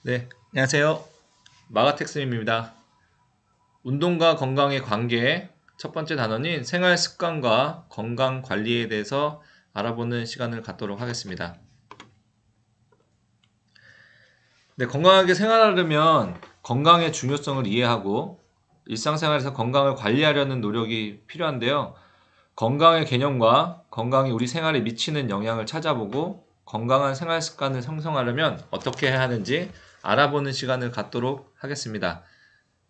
네, 안녕하세요. 마가텍스님입니다. 운동과 건강의 관계 첫 번째 단원인 생활 습관과 건강 관리에 대해서 알아보는 시간을 갖도록 하겠습니다. 네, 건강하게 생활하려면 건강의 중요성을 이해하고 일상생활에서 건강을 관리하려는 노력이 필요한데요. 건강의 개념과 건강이 우리 생활에 미치는 영향을 찾아보고 건강한 생활 습관을 형성하려면 어떻게 해야 하는지 알아보는 시간을 갖도록 하겠습니다.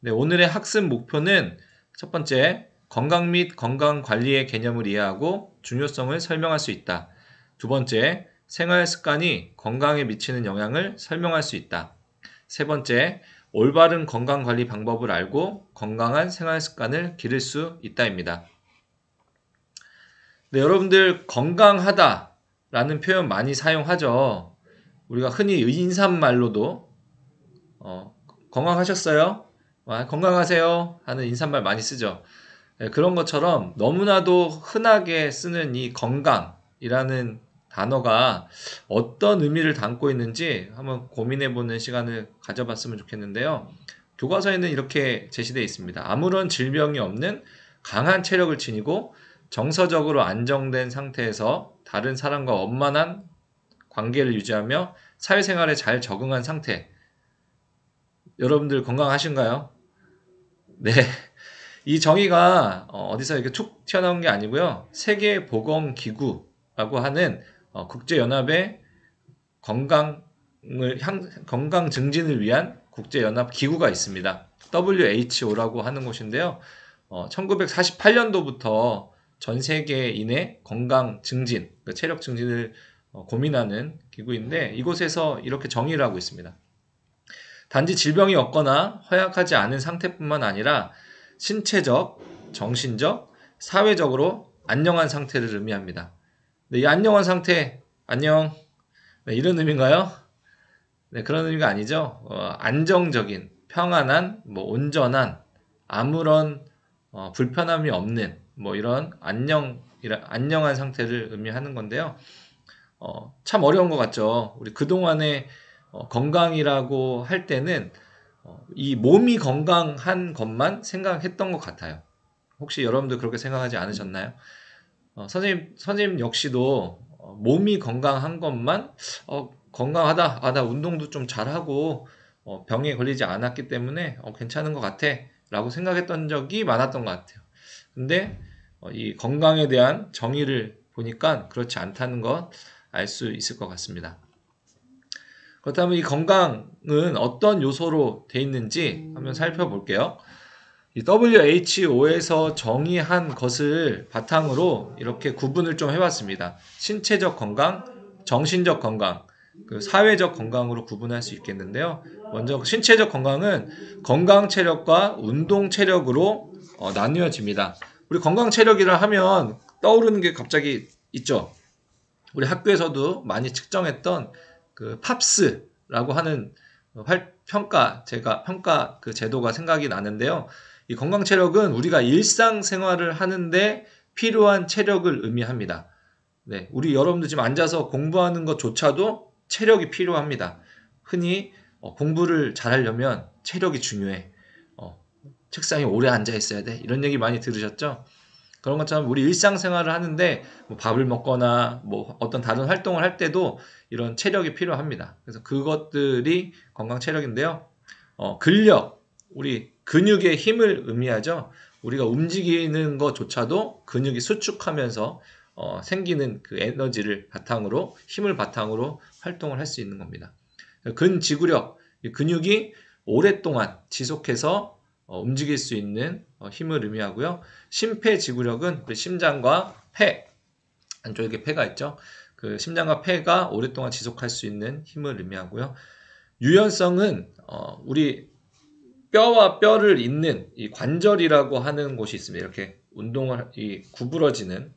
네, 오늘의 학습 목표는 첫 번째, 건강 및 건강 관리의 개념을 이해하고 중요성을 설명할 수 있다. 두 번째, 생활 습관이 건강에 미치는 영향을 설명할 수 있다. 세 번째, 올바른 건강 관리 방법을 알고 건강한 생활 습관을 기를 수 있다입니다. 네, 여러분들 건강하다라는 표현 많이 사용하죠. 우리가 흔히 인사말로도 건강하셨어요? 건강하세요? 하는 인사말 많이 쓰죠. 네, 그런 것처럼 너무나도 흔하게 쓰는 이 건강이라는 단어가 어떤 의미를 담고 있는지 한번 고민해보는 시간을 가져봤으면 좋겠는데요. 교과서에는 이렇게 제시되어 있습니다. 아무런 질병이 없는 강한 체력을 지니고 정서적으로 안정된 상태에서 다른 사람과 원만한 관계를 유지하며 사회생활에 잘 적응한 상태. 여러분들 건강하신가요? 네. 이 정의가 어디서 이렇게 툭 튀어나온 게 아니고요. 세계보건기구라고 하는 국제연합의 건강 증진을 위한 국제연합 기구가 있습니다. WHO라고 하는 곳인데요. 1948년도부터 전 세계인의 건강 증진, 체력 증진을 고민하는 기구인데 이곳에서 이렇게 정의를 하고 있습니다. 단지 질병이 없거나 허약하지 않은 상태뿐만 아니라 신체적, 정신적, 사회적으로 안녕한 상태를 의미합니다. 네, 이 안녕한 상태, 안녕, 네, 이런 의미인가요? 네, 그런 의미가 아니죠. 안정적인, 평안한, 온전한, 아무런 불편함이 없는, 이런 안녕한 상태를 의미하는 건데요. 참 어려운 것 같죠. 우리 그동안에 건강이라고 할 때는 이 몸이 건강한 것만 생각했던 것 같아요. 혹시 여러분들 그렇게 생각하지 않으셨나요? 선생님 역시도 몸이 건강한 것만 건강하다. 나 운동도 좀 잘하고 병에 걸리지 않았기 때문에 괜찮은 것 같아. 라고 생각했던 적이 많았던 것 같아요. 근데 이 건강에 대한 정의를 보니까 그렇지 않다는 것 알 수 있을 것 같습니다. 그렇다면 이 건강은 어떤 요소로 돼 있는지 한번 살펴볼게요. 이 WHO에서 정의한 것을 바탕으로 이렇게 구분을 좀 해봤습니다. 신체적 건강, 정신적 건강, 사회적 건강으로 구분할 수 있겠는데요. 먼저 신체적 건강은 건강 체력과 운동 체력으로 나뉘어집니다. 우리 건강 체력이라 하면 떠오르는 게 갑자기 있죠. 우리 학교에서도 많이 측정했던 그 팝스라고 하는 평가 그 제도가 생각이 나는데요. 이 건강 체력은 우리가 일상생활을 하는데 필요한 체력을 의미합니다. 네, 우리 여러분들 지금 앉아서 공부하는 것조차도 체력이 필요합니다. 흔히 공부를 잘하려면 체력이 중요해. 책상에 오래 앉아 있어야 돼. 이런 얘기 많이 들으셨죠? 그런 것처럼 우리 일상생활을 하는데 밥을 먹거나 어떤 다른 활동을 할 때도 이런 체력이 필요합니다. 그래서 그것들이 건강 체력인데요. 근력, 우리 근육의 힘을 의미하죠. 우리가 움직이는 것조차도 근육이 수축하면서 생기는 그 에너지를 바탕으로 힘을 바탕으로 활동을 할 수 있는 겁니다. 근지구력, 근육이 오랫동안 지속해서 움직일 수 있는 힘을 의미하고요. 심폐지구력은 심장과 폐, 안쪽에 폐가 있죠. 그 심장과 폐가 오랫동안 지속할 수 있는 힘을 의미하고요. 유연성은 우리 뼈와 뼈를 잇는 이 관절이라고 하는 곳이 있습니다. 이렇게 운동을 구부러지는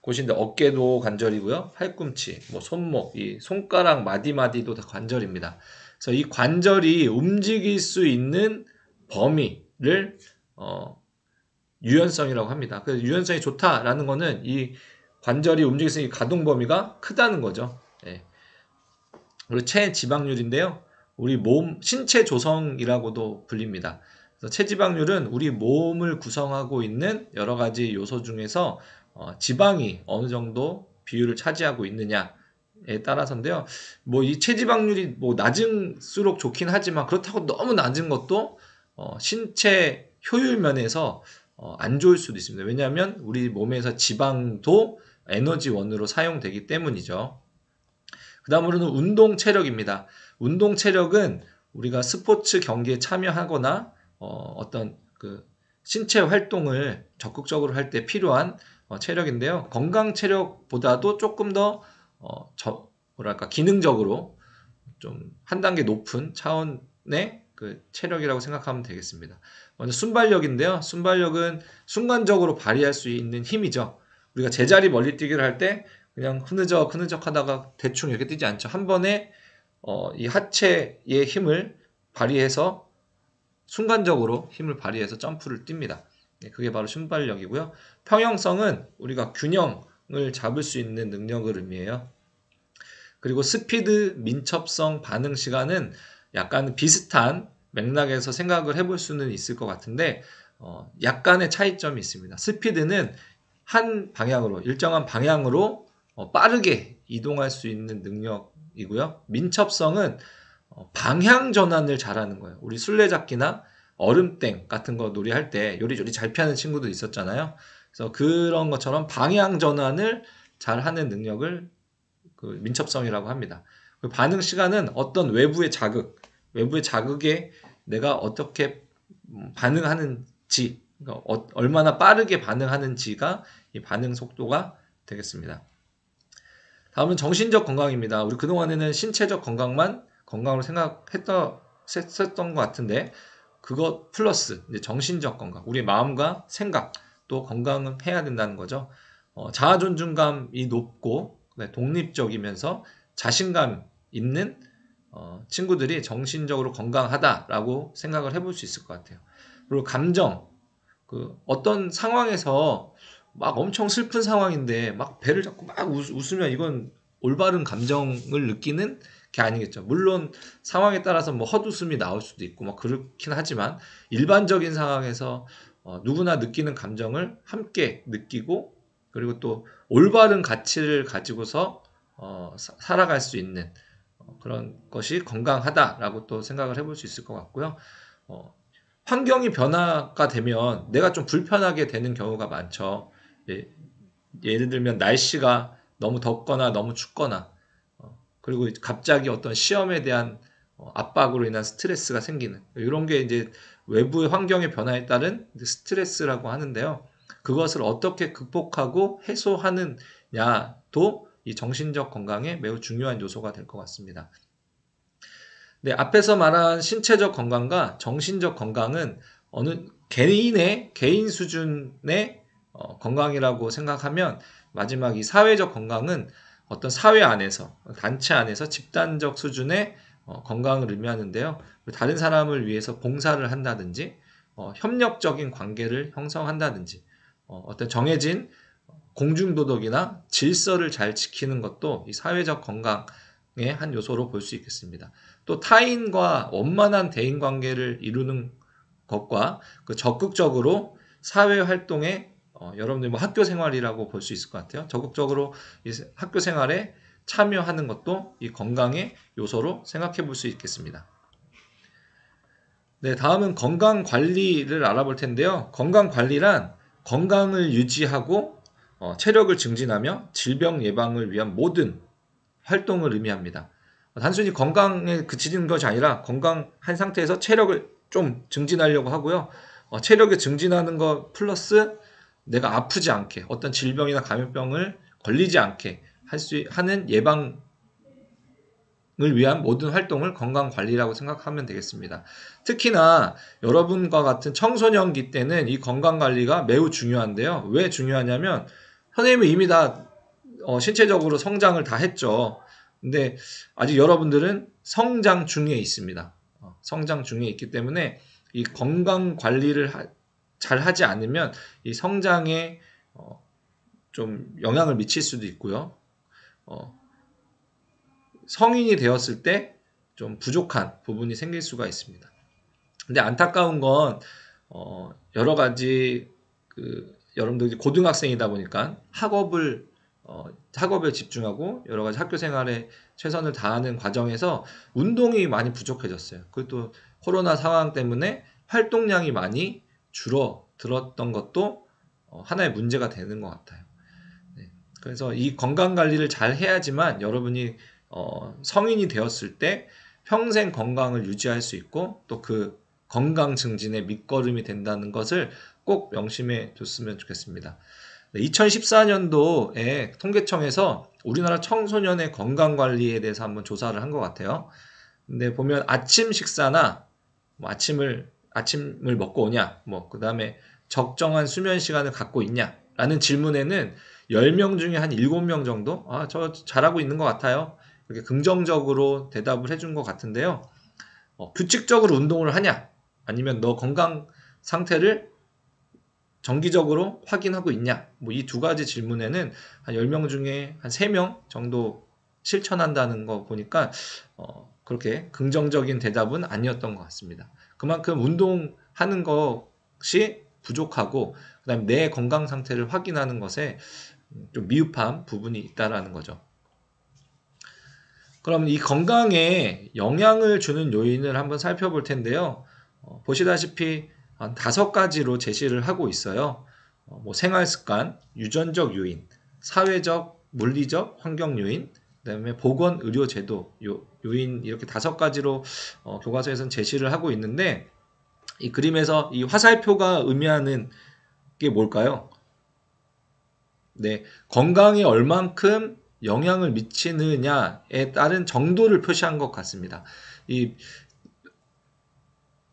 곳인데 어깨도 관절이고요. 팔꿈치, 손목, 이 손가락 마디마디도 다 관절입니다. 그래서 이 관절이 움직일 수 있는 범위를 유연성이라고 합니다. 그래서 유연성이 좋다라는 거는 이 관절이 움직일 수 있는 가동 범위가 크다는 거죠. 예. 그리고 체지방률인데요. 우리 몸 신체 조성이라고도 불립니다. 그래서 체지방률은 우리 몸을 구성하고 있는 여러 가지 요소 중에서 지방이 어느 정도 비율을 차지하고 있느냐에 따라서인데요. 뭐 이 체지방률이 뭐 낮을수록 좋긴 하지만 그렇다고 너무 낮은 것도 신체 효율 면에서 안 좋을 수도 있습니다. 왜냐하면 우리 몸에서 지방도 에너지원으로 사용되기 때문이죠. 그 다음으로는 운동 체력입니다. 운동 체력은 우리가 스포츠 경기에 참여하거나 어떤 그 신체 활동을 적극적으로 할 때 필요한 체력인데요. 건강 체력보다도 조금 더 뭐랄까 기능적으로 좀 한 단계 높은 차원의 그 체력이라고 생각하면 되겠습니다. 먼저 순발력인데요. 순발력은 순간적으로 발휘할 수 있는 힘이죠. 우리가 제자리 멀리뛰기를 할 때 그냥 흐느적 흐느적 하다가 대충 이렇게 뛰지 않죠. 한 번에 이 하체의 힘을 발휘해서 순간적으로 힘을 발휘해서 점프를 뜁니다. 그게 바로 순발력이고요. 평형성은 우리가 균형을 잡을 수 있는 능력을 의미해요. 그리고 스피드, 민첩성, 반응 시간은 약간 비슷한 맥락에서 생각을 해볼 수는 있을 것 같은데 약간의 차이점이 있습니다. 스피드는 한 방향으로 일정한 방향으로 빠르게 이동할 수 있는 능력이고요. 민첩성은 방향 전환을 잘하는 거예요. 우리 술래잡기나 얼음땡 같은 거 놀이할 때 요리조리 잘 피하는 친구도 있었잖아요. 그래서 그런 것처럼 방향 전환을 잘하는 능력을 그 민첩성이라고 합니다. 그 반응 시간은 어떤 외부의 자극에 내가 어떻게 반응하는지, 그러니까 얼마나 빠르게 반응하는지가 이 반응 속도가 되겠습니다. 다음은 정신적 건강입니다. 우리 그동안에는 신체적 건강만 건강으로 생각했던 것 같은데 그것 플러스 이제 정신적 건강, 우리 마음과 생각도 건강해야 된다는 거죠. 자아 존중감이 높고 독립적이면서 자신감 있는 친구들이 정신적으로 건강하다라고 생각을 해볼 수 있을 것 같아요. 그리고 감정, 그 어떤 상황에서 막 엄청 슬픈 상황인데 막 배를 잡고 막 웃으면 이건 올바른 감정을 느끼는 게 아니겠죠. 물론 상황에 따라서 뭐 헛웃음이 나올 수도 있고 막 그렇긴 하지만 일반적인 상황에서 누구나 느끼는 감정을 함께 느끼고 그리고 또 올바른 가치를 가지고서 살아갈 수 있는 그런 것이 건강하다라고 또 생각을 해볼 수 있을 것 같고요. 환경이 변화가 되면 내가 좀 불편하게 되는 경우가 많죠. 예를 들면 날씨가 너무 덥거나 너무 춥거나 그리고 갑자기 어떤 시험에 대한 압박으로 인한 스트레스가 생기는 이런 게 이제 외부의 환경의 변화에 따른 스트레스라고 하는데요. 그것을 어떻게 극복하고 해소하느냐도 이 정신적 건강에 매우 중요한 요소가 될 것 같습니다. 네, 앞에서 말한 신체적 건강과 정신적 건강은 어느 개인 수준의 건강이라고 생각하면 마지막 이 사회적 건강은 어떤 사회 안에서, 단체 안에서 집단적 수준의 건강을 의미하는데요. 다른 사람을 위해서 봉사를 한다든지, 협력적인 관계를 형성한다든지, 어떤 정해진 공중도덕이나 질서를 잘 지키는 것도 이 사회적 건강의 한 요소로 볼 수 있겠습니다. 또 타인과 원만한 대인관계를 이루는 것과 그 적극적으로 사회 활동에 여러분들 뭐 학교 생활이라고 볼 수 있을 것 같아요. 적극적으로 이 학교 생활에 참여하는 것도 이 건강의 요소로 생각해 볼 수 있겠습니다. 네, 다음은 건강 관리를 알아볼 텐데요. 건강 관리란 건강을 유지하고 체력을 증진하며 질병 예방을 위한 모든 활동을 의미합니다. 단순히 건강에 그치는 것이 아니라 건강한 상태에서 체력을 좀 증진하려고 하고요. 체력을 증진하는 것 플러스 내가 아프지 않게 어떤 질병이나 감염병을 걸리지 않게 하는 예방을 위한 모든 활동을 건강관리라고 생각하면 되겠습니다. 특히나 여러분과 같은 청소년기 때는 이 건강관리가 매우 중요한데요. 왜 중요하냐면 선생님은 이미 다 신체적으로 성장을 다 했죠. 근데 아직 여러분들은 성장 중에 있습니다. 성장 중에 있기 때문에 이 건강 관리를 잘 하지 않으면 이 성장에 좀 영향을 미칠 수도 있고요. 성인이 되었을 때 좀 부족한 부분이 생길 수가 있습니다. 근데 안타까운 건 여러 가지 여러분들이 고등학생이다 보니까 학업에 집중하고 여러 가지 학교 생활에 최선을 다하는 과정에서 운동이 많이 부족해졌어요. 그리고 또 코로나 상황 때문에 활동량이 많이 줄어들었던 것도 하나의 문제가 되는 것 같아요. 네. 그래서 이 건강 관리를 잘 해야지만 여러분이 성인이 되었을 때 평생 건강을 유지할 수 있고 또 그 건강 증진의 밑거름이 된다는 것을 꼭 명심해 뒀으면 좋겠습니다. 2014년도에 통계청에서 우리나라 청소년의 건강 관리에 대해서 한번 조사를 한 것 같아요. 근데 보면 아침 식사나 아침을 먹고 오냐, 그 다음에 적정한 수면 시간을 갖고 있냐 라는 질문에는 10명 중에 한 7명 정도 저 잘하고 있는 것 같아요. 이렇게 긍정적으로 대답을 해준 것 같은데요. 규칙적으로 운동을 하냐 아니면 너 건강 상태를 정기적으로 확인하고 있냐 이 두 가지 질문에는 한 10명 중에 한 3명 정도 실천한다는 거 보니까 그렇게 긍정적인 대답은 아니었던 것 같습니다. 그만큼 운동하는 것이 부족하고 그다음에 내 건강 상태를 확인하는 것에 좀 미흡한 부분이 있다라는 거죠. 그럼 이 건강에 영향을 주는 요인을 한번 살펴볼 텐데요. 보시다시피 한 5가지로 제시를 하고 있어요. 생활습관, 유전적 요인, 사회적, 물리적, 환경 요인, 그다음에 보건 의료 제도 요인 이렇게 5가지로 교과서에서는 제시를 하고 있는데 이 그림에서 이 화살표가 의미하는 게 뭘까요? 네, 건강에 얼만큼 영향을 미치느냐에 따른 정도를 표시한 것 같습니다.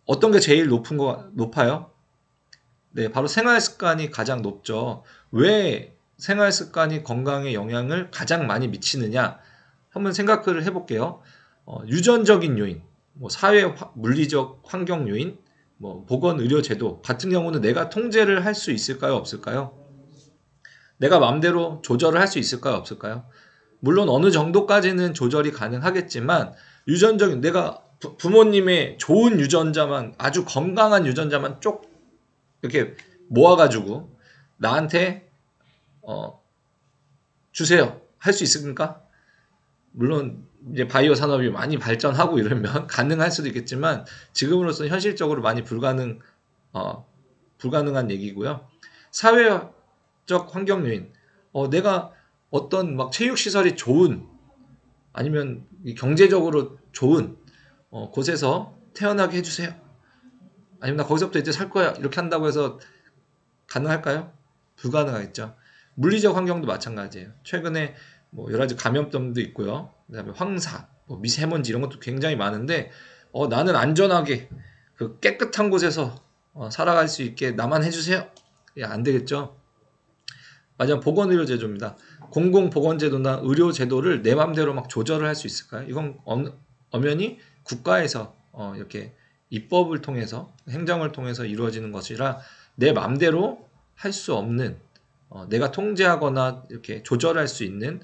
어떤 게 제일 높아요? 네, 바로 생활 습관이 가장 높죠. 왜 생활 습관이 건강에 영향을 가장 많이 미치느냐? 한번 생각을 해볼게요. 유전적인 요인, 사회 물리적 환경 요인, 보건 의료 제도 같은 경우는 내가 통제를 할 수 있을까요? 없을까요? 내가 마음대로 조절을 할 수 있을까요? 없을까요? 물론 어느 정도까지는 조절이 가능하겠지만 유전적인 내가 부모님의 좋은 유전자만 아주 건강한 유전자만 쭉 이렇게 모아가지고 나한테 주세요 할 수 있습니까? 물론 이제 바이오 산업이 많이 발전하고 이러면 가능할 수도 있겠지만 지금으로서는 현실적으로 많이 불가능한 얘기고요. 사회적 환경 요인 내가 어떤 체육시설이 좋은 아니면 경제적으로 좋은 곳에서 태어나게 해주세요. 아니면 나 거기서부터 이제 살 거야 이렇게 한다고 해서 가능할까요? 불가능하겠죠. 물리적 환경도 마찬가지예요. 최근에 여러 가지 감염병도 있고요. 그다음에 황사, 미세먼지 이런 것도 굉장히 많은데 나는 안전하게 그 깨끗한 곳에서 살아갈 수 있게 나만 해주세요. 안 되겠죠. 마지막 보건의료제도입니다. 공공보건제도나 의료제도를 내 맘대로 막 조절을 할 수 있을까요? 이건 엄연히 국가에서 이렇게 입법을 통해서 행정을 통해서 이루어지는 것이라 내 맘대로 할 수 없는 내가 통제하거나 이렇게 조절할 수 있는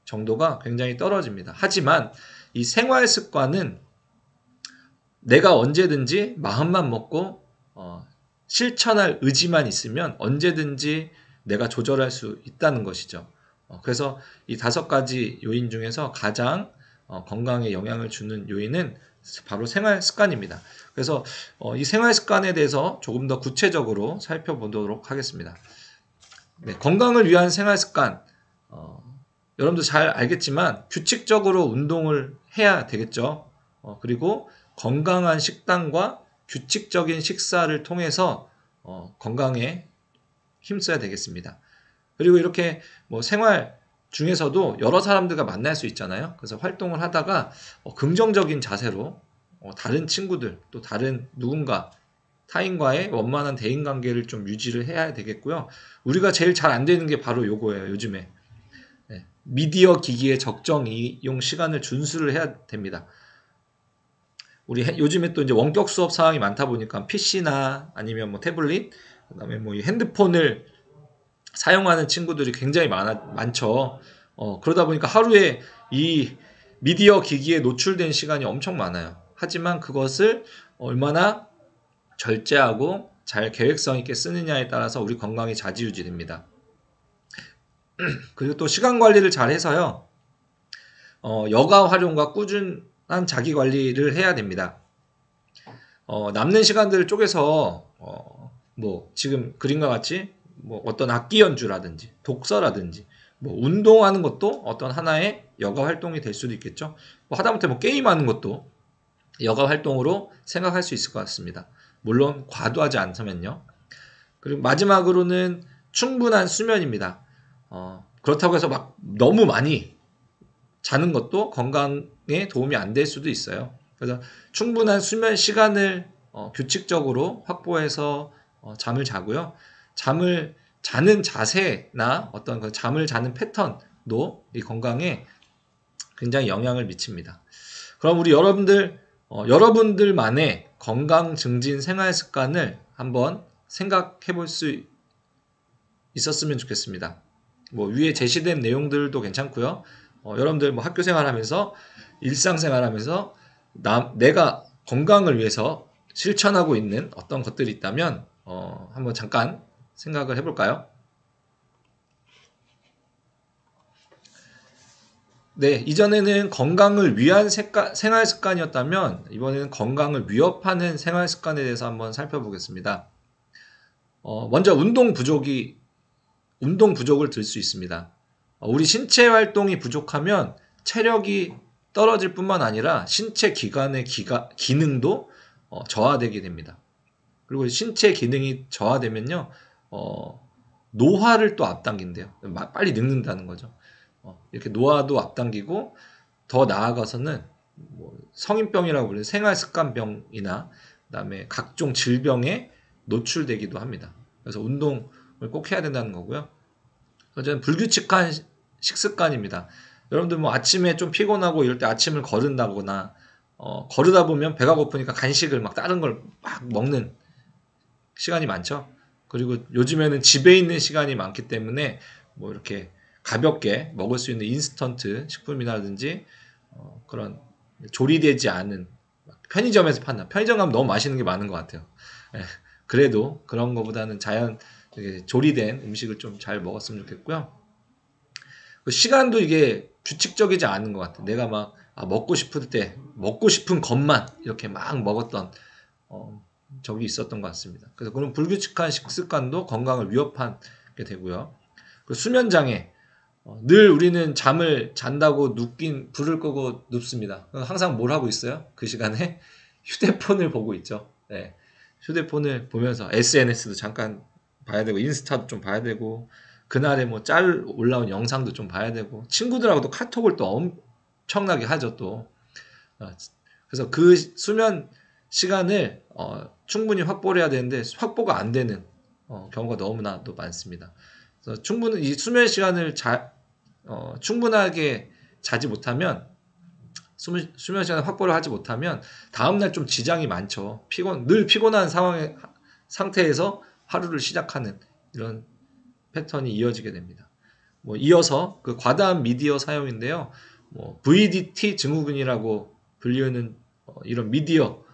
정도가 굉장히 떨어집니다. 하지만 이 생활 습관은 내가 언제든지 마음만 먹고 실천할 의지만 있으면 언제든지 내가 조절할 수 있다는 것이죠. 그래서 이 5가지 요인 중에서 가장 건강에 영향을 주는 요인은 바로 생활 습관입니다. 그래서 이 생활 습관에 대해서 조금 더 구체적으로 살펴보도록 하겠습니다. 네, 건강을 위한 생활 습관 여러분도 잘 알겠지만 규칙적으로 운동을 해야 되겠죠. 그리고 건강한 식단과 규칙적인 식사를 통해서 건강에 힘써야 되겠습니다. 그리고 이렇게 생활 중에서도 여러 사람들과 만날 수 있잖아요. 그래서 활동을 하다가 긍정적인 자세로 다른 친구들 또 다른 누군가 타인과의 원만한 대인관계를 좀 유지를 해야 되겠고요. 우리가 제일 잘 안 되는 게 바로 요거예요. 요즘에 미디어 기기의 적정 이용 시간을 준수를 해야 됩니다. 우리 요즘에 또 이제 원격 수업 상황이 많다 보니까 PC나 아니면 태블릿, 그다음에 이 핸드폰을 사용하는 친구들이 굉장히 많죠. 그러다 보니까 하루에 이 미디어 기기에 노출된 시간이 엄청 많아요. 하지만 그것을 얼마나 절제하고 잘 계획성 있게 쓰느냐에 따라서 우리 건강이 좌지우지됩니다. 그리고 또 시간 관리를 잘 해서요. 여가 활용과 꾸준한 자기 관리를 해야 됩니다. 남는 시간들을 쪼개서 뭐 지금 그림과 같이 뭐 어떤 악기 연주라든지 독서라든지 뭐 운동하는 것도 어떤 하나의 여가 활동이 될 수도 있겠죠. 뭐 하다못해 뭐 게임하는 것도 여가 활동으로 생각할 수 있을 것 같습니다. 물론 과도하지 않다면요. 그리고 마지막으로는 충분한 수면입니다. 그렇다고 해서 막 너무 많이 자는 것도 건강에 도움이 안 될 수도 있어요. 그래서 충분한 수면 시간을 규칙적으로 확보해서 잠을 자고요. 잠을 자는 자세나 어떤 그 잠을 자는 패턴도 이 건강에 굉장히 영향을 미칩니다. 그럼 우리 여러분들만의 건강 증진 생활 습관을 한번 생각해 볼 수 있었으면 좋겠습니다. 뭐 위에 제시된 내용들도 괜찮고요. 여러분들 뭐 학교 생활하면서 일상생활하면서 내가 건강을 위해서 실천하고 있는 어떤 것들이 있다면 한번 잠깐 생각을 해볼까요? 네, 이전에는 건강을 위한 생활 습관이었다면 이번에는 건강을 위협하는 생활 습관에 대해서 한번 살펴보겠습니다. 먼저 운동 부족을 들 수 있습니다. 우리 신체 활동이 부족하면 체력이 떨어질 뿐만 아니라 신체 기관의 기능도 저하되게 됩니다. 그리고 신체 기능이 저하되면요, 노화를 또 앞당긴대요. 빨리 늙는다는 거죠. 이렇게 노화도 앞당기고 더 나아가서는 뭐 성인병이라고 불리는 생활습관병이나 그다음에 각종 질병에 노출되기도 합니다. 그래서 운동을 꼭 해야 된다는 거고요. 저는 불규칙한 식습관입니다. 여러분들 뭐 아침에 좀 피곤하고 이럴 때 아침을 거른다거나 거르다 보면 배가 고프니까 간식을 막 다른 걸 막 먹는 시간이 많죠. 그리고 요즘에는 집에 있는 시간이 많기 때문에 뭐 이렇게 가볍게 먹을 수 있는 인스턴트 식품이라든지 그런 조리되지 않은 편의점에서 판다. 편의점 가면 너무 맛있는 게 많은 것 같아요. 예, 그래도 그런 것보다는 자연 조리된 음식을 좀 잘 먹었으면 좋겠고요. 그 시간도 이게 규칙적이지 않은 것 같아요. 내가 막 먹고 싶을 때 먹고 싶은 것만 이렇게 막 먹었던 적이 있었던 것 같습니다. 그래서 그런 불규칙한 식습관도 건강을 위협하게 되고요. 그 수면 장애, 늘 우리는 잠을 잔다고 불을 끄고 눕습니다. 항상 뭘 하고 있어요? 그 시간에 휴대폰을 보고 있죠. 네. 휴대폰을 보면서 SNS도 잠깐 봐야 되고 인스타도 좀 봐야 되고 그날에 뭐 올라온 영상도 좀 봐야 되고 친구들하고도 카톡을 또 엄청나게 하죠 또. 그래서 그 수면 시간을 충분히 확보를 해야 되는데 확보가 안 되는 경우가 너무나도 많습니다. 그래서 충분히 이 수면 시간을 충분하게 자지 못하면 수면 시간을 확보를 하지 못하면 다음날 좀 지장이 많죠. 늘 피곤한 상태에서 하루를 시작하는 이런 패턴이 이어지게 됩니다. 뭐 이어서 그 과다한 미디어 사용인데요. 뭐 VDT 증후군이라고 불리는 이런 미디어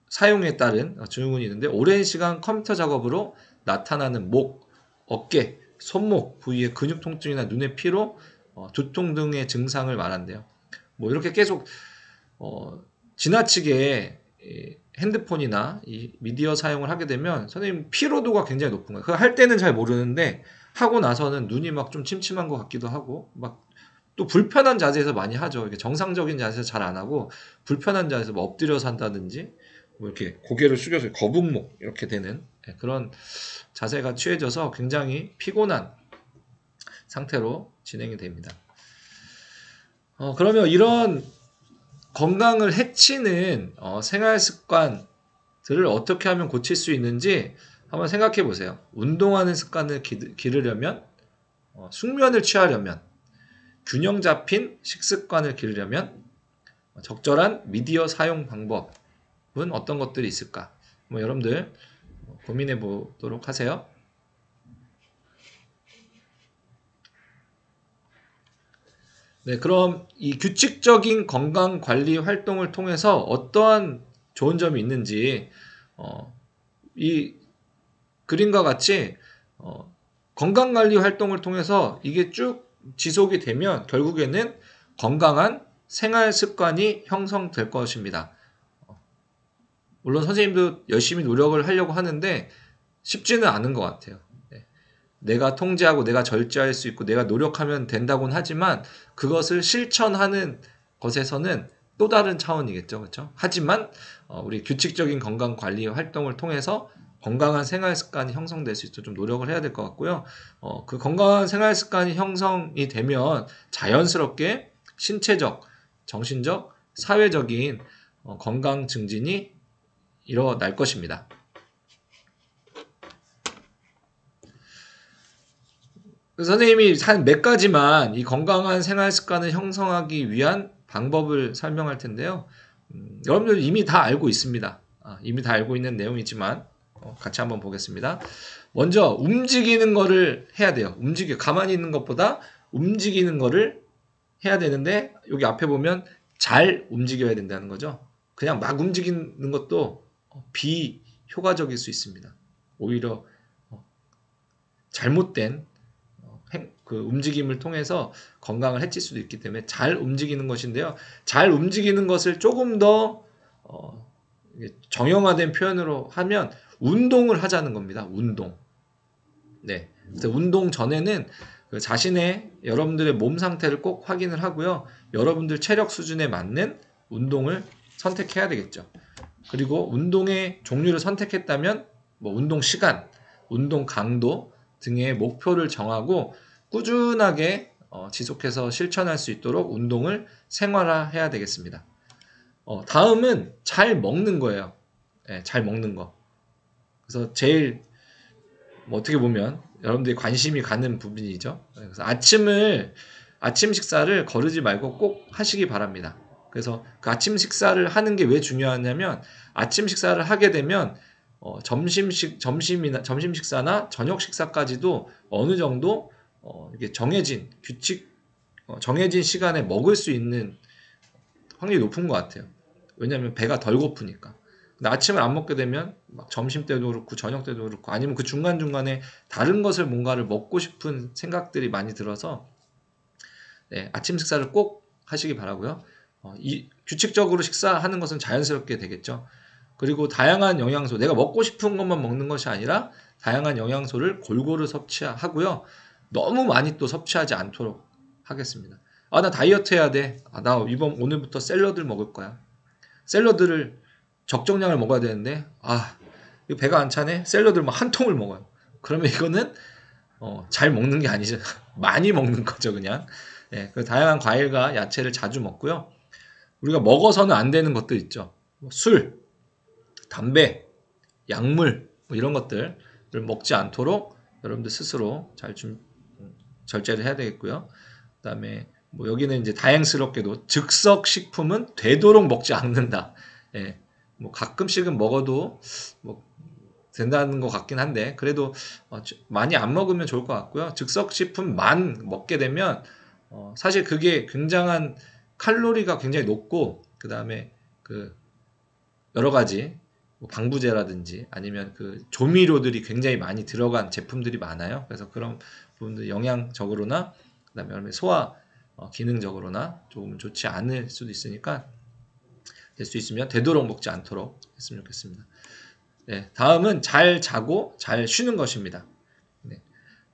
사용에 따른 증후군이 있는데 오랜 시간 컴퓨터 작업으로 나타나는 목, 어깨, 손목 부위의 근육 통증이나 눈의 피로, 두통 등의 증상을 말한대요. 뭐 이렇게 계속 지나치게 핸드폰이나 이 미디어 사용을 하게 되면 선생님 피로도가 굉장히 높은 거예요. 그걸 할 때는 잘 모르는데 하고 나서는 눈이 막 좀 침침한 것 같기도 하고 막 또 불편한 자세에서 많이 하죠. 이렇게 정상적인 자세에서 잘 안 하고 불편한 자세에서 뭐 엎드려서 한다든지 뭐 이렇게 고개를 숙여서 거북목 이렇게 되는 그런 자세가 취해져서 굉장히 피곤한 상태로 진행이 됩니다. 그러면 이런 건강을 해치는 생활 습관들을 어떻게 하면 고칠 수 있는지 한번 생각해 보세요. 운동하는 습관을 기르려면, 숙면을 취하려면, 균형 잡힌 식습관을 기르려면, 적절한 미디어 사용 방법은 어떤 것들이 있을까? 뭐 여러분들 고민해 보도록 하세요. 네, 그럼 이 규칙적인 건강 관리 활동을 통해서 어떠한 좋은 점이 있는지 이 그림과 같이 건강 관리 활동을 통해서 이게 쭉 지속이 되면 결국에는 건강한 생활 습관이 형성될 것입니다. 물론 선생님도 열심히 노력을 하려고 하는데 쉽지는 않은 것 같아요. 네. 내가 통제하고 내가 절제할 수 있고 내가 노력하면 된다고는 하지만 그것을 실천하는 것에서는 또 다른 차원이겠죠. 그렇죠? 하지만 우리 규칙적인 건강 관리 활동을 통해서 건강한 생활 습관이 형성될 수 있도록 좀 노력을 해야 될 것 같고요. 그 건강한 생활 습관이 형성이 되면 자연스럽게 신체적, 정신적, 사회적인 건강 증진이 일어날 것입니다. 선생님이 한 몇 가지만 이 건강한 생활 습관을 형성하기 위한 방법을 설명할 텐데요. 여러분들 이미 다 알고 있습니다. 이미 다 알고 있는 내용이지만 같이 한번 보겠습니다. 먼저 움직이는 거를 해야 돼요. 가만히 있는 것보다 움직이는 거를 해야 되는데 여기 앞에 보면 잘 움직여야 된다는 거죠. 그냥 막 움직이는 것도 비효과적일 수 있습니다. 오히려 잘못된 그 움직임을 통해서 건강을 해칠 수도 있기 때문에 잘 움직이는 것인데요. 잘 움직이는 것을 조금 더 정형화된 표현으로 하면 운동을 하자는 겁니다. 운동. 네. 그래서 운동 전에는 그 자신의 여러분들의 몸 상태를 꼭 확인을 하고요. 여러분들 체력 수준에 맞는 운동을 선택해야 되겠죠. 그리고 운동의 종류를 선택했다면 뭐 운동 시간, 운동 강도 등의 목표를 정하고 꾸준하게 지속해서 실천할 수 있도록 운동을 생활화해야 되겠습니다. 다음은 잘 먹는 거예요. 네, 잘 먹는 거. 그래서 제일 뭐 어떻게 보면 여러분들이 관심이 가는 부분이죠. 그래서 아침 식사를 거르지 말고 꼭 하시기 바랍니다. 그래서 그 아침 식사를 하는 게 왜 중요하냐면 아침 식사를 하게 되면 점심 식사나 저녁 식사까지도 어느 정도 이게 정해진 시간에 먹을 수 있는 확률이 높은 것 같아요. 왜냐하면 배가 덜 고프니까. 근데 아침을 안 먹게 되면 막 점심 때도 그렇고 저녁 때도 그렇고 아니면 그 중간중간에 다른 것을 뭔가를 먹고 싶은 생각들이 많이 들어서 네, 아침 식사를 꼭 하시기 바라고요. 규칙적으로 식사하는 것은 자연스럽게 되겠죠. 그리고 다양한 영양소, 내가 먹고 싶은 것만 먹는 것이 아니라 다양한 영양소를 골고루 섭취하고요. 너무 많이 또 섭취하지 않도록 하겠습니다. 나 다이어트 해야 돼. 나 오늘부터 샐러드를 먹을 거야. 샐러드를 적정량을 먹어야 되는데 이거 배가 안 차네. 샐러드를 막 한 통을 먹어요. 그러면 이거는 잘 먹는 게 아니죠. 많이 먹는 거죠, 그냥. 네, 그 다양한 과일과 야채를 자주 먹고요. 우리가 먹어서는 안 되는 것들 있죠. 술, 담배, 약물 이런 것들을 먹지 않도록 여러분들 스스로 잘 좀 절제를 해야 되겠고요. 그다음에 뭐 여기는 이제 다행스럽게도 즉석 식품은 되도록 먹지 않는다. 예, 뭐 가끔씩은 먹어도 뭐 된다는 것 같긴 한데 그래도 많이 안 먹으면 좋을 것 같고요. 즉석 식품만 먹게 되면 사실 그게 굉장한 칼로리가 굉장히 높고 그 다음에 그 여러 가지 뭐 방부제라든지 아니면 그 조미료들이 굉장히 많이 들어간 제품들이 많아요. 그래서 그런 부분들 영양적으로나 그다음에 소화 기능적으로나 조금 좋지 않을 수도 있으니까 될 수 있으면 되도록 먹지 않도록 했으면 좋겠습니다. 네, 다음은 잘 자고 잘 쉬는 것입니다. 네,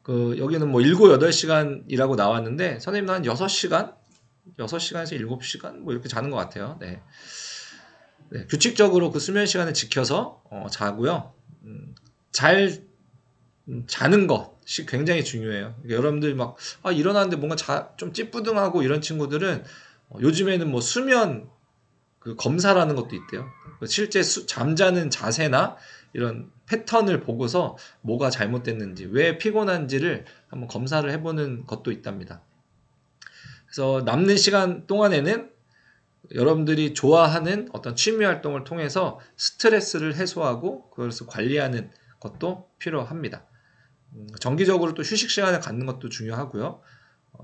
여기는 뭐 7, 8시간이라고 나왔는데 선생님은 한 6시간? 6시간에서 7시간 뭐 이렇게 자는 것 같아요. 네. 네, 규칙적으로 그 수면 시간을 지켜서 자고요. 잘 자는 것이 굉장히 중요해요. 그러니까 여러분들 막 일어나는데 뭔가 좀 찌뿌둥하고 이런 친구들은 요즘에는 뭐 수면 그 검사라는 것도 있대요. 실제 잠자는 자세나 이런 패턴을 보고서 뭐가 잘못됐는지 왜 피곤한지를 한번 검사를 해보는 것도 있답니다. 그래서 남는 시간 동안에는 여러분들이 좋아하는 어떤 취미 활동을 통해서 스트레스를 해소하고 그것을 관리하는 것도 필요합니다. 정기적으로 또 휴식 시간을 갖는 것도 중요하고요.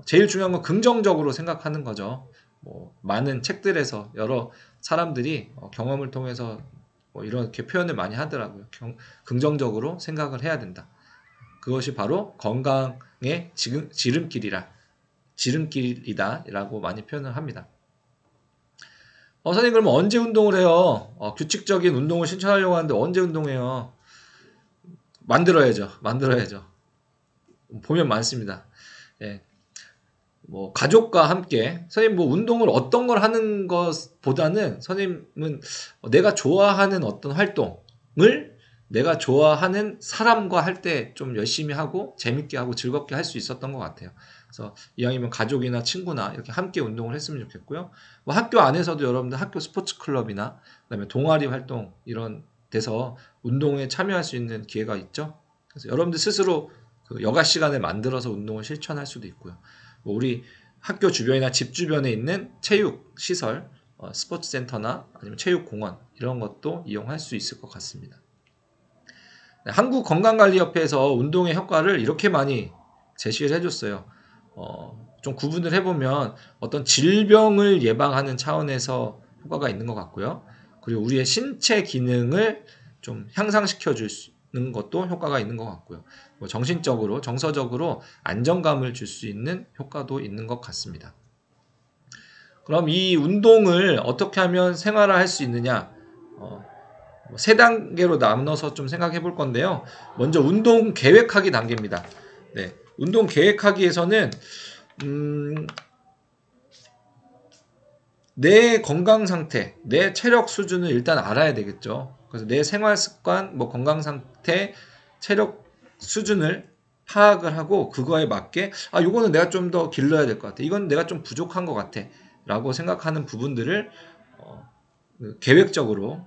제일 중요한 건 긍정적으로 생각하는 거죠. 뭐 많은 책들에서 여러 사람들이 경험을 통해서 뭐 이렇게 표현을 많이 하더라고요. 긍정적으로 생각을 해야 된다. 그것이 바로 건강의 지름길이다라고 많이 표현을 합니다. 선생님 그러면 언제 운동을 해요? 규칙적인 운동을 실천하려고 하는데 언제 운동해요? 만들어야죠. 보면 많습니다. 예. 뭐 가족과 함께 선생님 뭐 운동을 어떤 걸 하는 것보다는 선생님은 내가 좋아하는 어떤 활동을 내가 좋아하는 사람과 할 때 좀 열심히 하고 재밌게 하고 즐겁게 할 수 있었던 것 같아요. 그래서 이왕이면 가족이나 친구나 이렇게 함께 운동을 했으면 좋겠고요. 뭐 학교 안에서도 여러분들 학교 스포츠 클럽이나 그다음에 동아리 활동 이런 데서 운동에 참여할 수 있는 기회가 있죠. 그래서 여러분들 스스로 그 여가 시간을 만들어서 운동을 실천할 수도 있고요. 뭐 우리 학교 주변이나 집 주변에 있는 체육 시설, 스포츠 센터나 아니면 체육 공원 이런 것도 이용할 수 있을 것 같습니다. 네, 한국건강관리협회에서 운동의 효과를 이렇게 많이 제시를 해줬어요. 좀 구분을 해보면 어떤 질병을 예방하는 차원에서 효과가 있는 것 같고요. 그리고 우리의 신체 기능을 좀 향상시켜 주는 것도 효과가 있는 것 같고요. 뭐 정신적으로, 정서적으로 안정감을 줄 수 있는 효과도 있는 것 같습니다. 그럼 이 운동을 어떻게 하면 생활화할 수 있느냐? 세 단계로 나눠서 좀 생각해 볼 건데요. 먼저 운동 계획하기 단계입니다. 네, 운동 계획하기에서는 내 건강 상태, 내 체력 수준을 일단 알아야 되겠죠. 그래서 내 생활 습관, 뭐 건강 상태, 체력 수준을 파악을 하고 그거에 맞게 이거는 내가 좀 더 길러야 될 것 같아. 이건 내가 좀 부족한 것 같아. 라고 생각하는 부분들을 계획적으로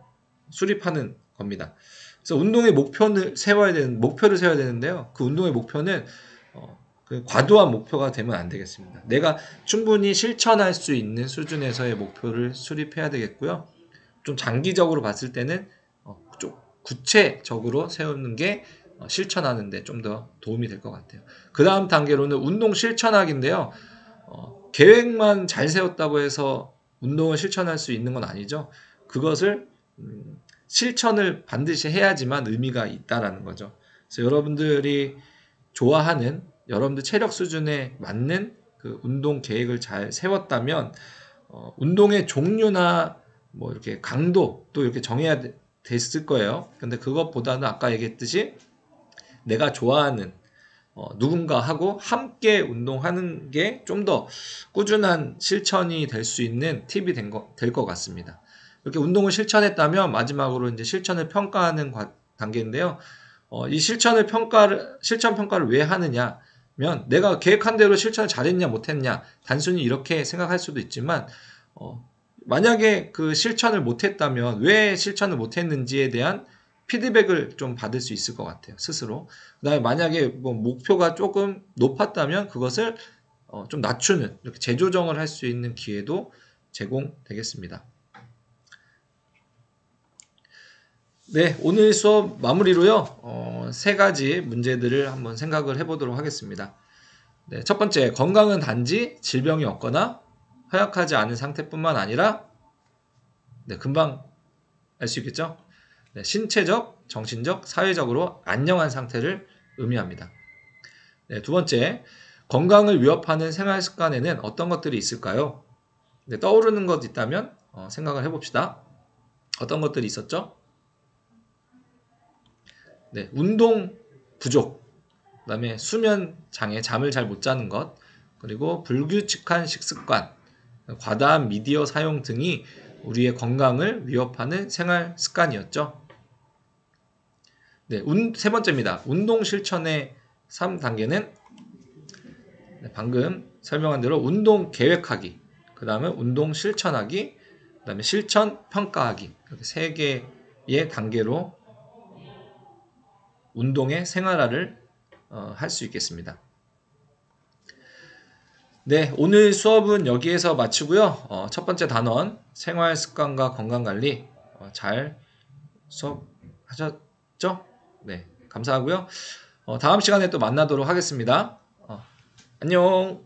수립하는 겁니다. 그래서 운동의 목표를 세워야 되는데요. 그 운동의 목표는 그 과도한 목표가 되면 안 되겠습니다. 내가 충분히 실천할 수 있는 수준에서의 목표를 수립해야 되겠고요. 좀 장기적으로 봤을 때는 좀 구체적으로 세우는 게 실천하는데 좀 더 도움이 될 것 같아요. 그 다음 단계로는 운동 실천하기인데요. 계획만 잘 세웠다고 해서 운동을 실천할 수 있는 건 아니죠. 그것을 실천을 반드시 해야지만 의미가 있다라는 거죠. 그래서 여러분들이 좋아하는 여러분들 체력 수준에 맞는 그 운동 계획을 잘 세웠다면 운동의 종류나 뭐 이렇게 강도 또 이렇게 정해야 됐을 거예요. 근데 그것보다는 아까 얘기했듯이 내가 좋아하는 누군가하고 함께 운동하는 게 좀 더 꾸준한 실천이 될 수 있는 팁이 될 것 같습니다. 이렇게 운동을 실천했다면 마지막으로 이제 실천을 평가하는 단계인데요. 이 실천 평가를 왜 하느냐면 내가 계획한 대로 실천을 잘했냐 못했냐 단순히 이렇게 생각할 수도 있지만 만약에 그 실천을 못했다면 왜 실천을 못했는지에 대한 피드백을 좀 받을 수 있을 것 같아요. 스스로. 그다음에 만약에 뭐 목표가 조금 높았다면 그것을 좀 낮추는 이렇게 재조정을 할 수 있는 기회도 제공되겠습니다. 네, 오늘 수업 마무리로요. 세 가지 문제들을 한번 생각을 해보도록 하겠습니다. 네, 첫 번째, 건강은 단지 질병이 없거나 허약하지 않은 상태뿐만 아니라 금방 알 수 있겠죠? 네, 신체적, 정신적, 사회적으로 안녕한 상태를 의미합니다. 네, 두 번째, 건강을 위협하는 생활 습관에는 어떤 것들이 있을까요? 네, 떠오르는 것 있다면 생각을 해봅시다. 어떤 것들이 있었죠? 네, 운동 부족, 그 다음에 수면 장애, 잠을 잘 못 자는 것, 그리고 불규칙한 식습관, 과다한 미디어 사용 등이 우리의 건강을 위협하는 생활 습관이었죠. 네, 세 번째입니다. 운동 실천의 3단계는 방금 설명한 대로 운동 계획하기, 그 다음에 운동 실천하기, 그 다음에 실천 평가하기, 이렇게 세 개의 단계로 운동의 생활화를 할 수 있겠습니다. 네, 오늘 수업은 여기에서 마치고요. 첫 번째 단원 생활 습관과 건강관리 잘 수업하셨죠? 네, 감사하고요. 다음 시간에 또 만나도록 하겠습니다. 안녕.